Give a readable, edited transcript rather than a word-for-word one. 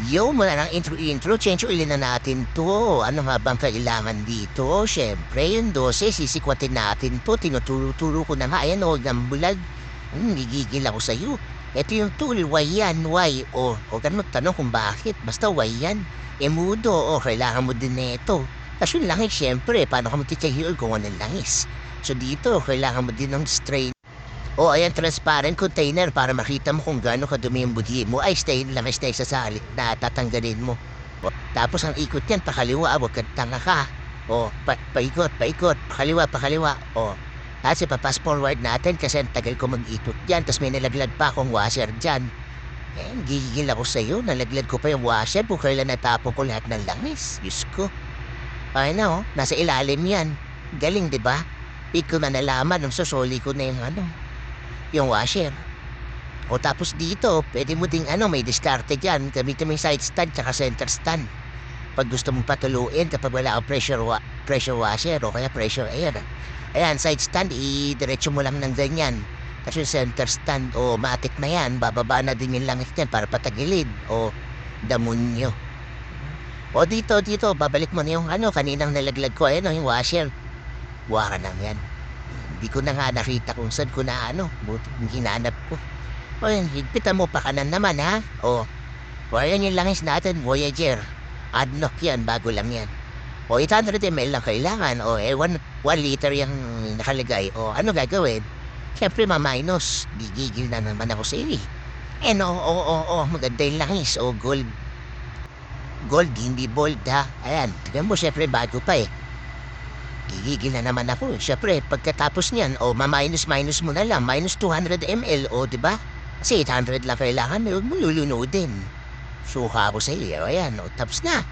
Yo, mula ng intro, change ulit na natin to. Ano nga bang kailangan dito? Siyempre, yung 12, sisikwatin natin to. Tinuturo ko na nga, ayan o, ng bulag. Gigigil ako sa'yo. Ito yung tool, why yan, why? O ganun tanong kung bakit, basta why yan. Mudo, kailangan mo din nito. Kasi yung langis, siyempre, paano ka magtitihil kung anong langis? So dito, kailangan mo din ng strain. O ayan, transparent container para makita mo kung gaano kadumi yung budhi mo. Ay, langis na isasalit na tatanggalin mo. O, tapos ang ikot yan, pakaliwa, huwag kang tanga ka. O, paikot, pakaliwa. O, tapos ipapass forward natin kasi ang tagal ko mag-ikot dyan. Tapos may nalaglag pa akong washer dyan. Eh, gigigil ako sa'yo. Nalaglag ko pa yung washer kung kailan natapon ko lahat ng langis. Diyos ko. Ay na, nasa ilalim yan. Galing, di ba? Di ko na nalaman nung susuli ko na yung washer. O tapos dito, pwede mo ding may diskarte dyan. Gamitin mo yung side stand tsaka center stand. Pag gusto mong patuluin kapag wala kang pressure washer o kaya pressure air. Ayan, side stand, i-diretso mo lang ng ganyan. Kasi yung center stand, matik na yan. Bababa na din yung langit yan para patagilid. O damunyo. O dito, babalik mo na yung kaninang nalaglag ko. Ayan yung washer. Buha ka lang yan. Hindi ko na nga nakita kung saan ko na buti hinanap ko. O yan, higpitan mo pa kanan naman ha. O yan yung langis natin, Voyager. Adnock yan, bago lang yan. O 800 ml lang kailangan. O 1 liter yung nakalagay. O ano gagawin? Siyempre ma-minus. Gigigil na naman ako sa iyo. Maganda yung langis. O gold. Gold, hindi bold ha. Ayan, tignan mo siyempre bago pa eh. Gigigil na naman ako. Siyempre, pagkatapos niyan, ma-minus mo na lang. Minus 200 ml, diba? Kasi 800 lang kailangan, huwag mo lulunodin. Suka ako sa iyo. Ayan, tapos na.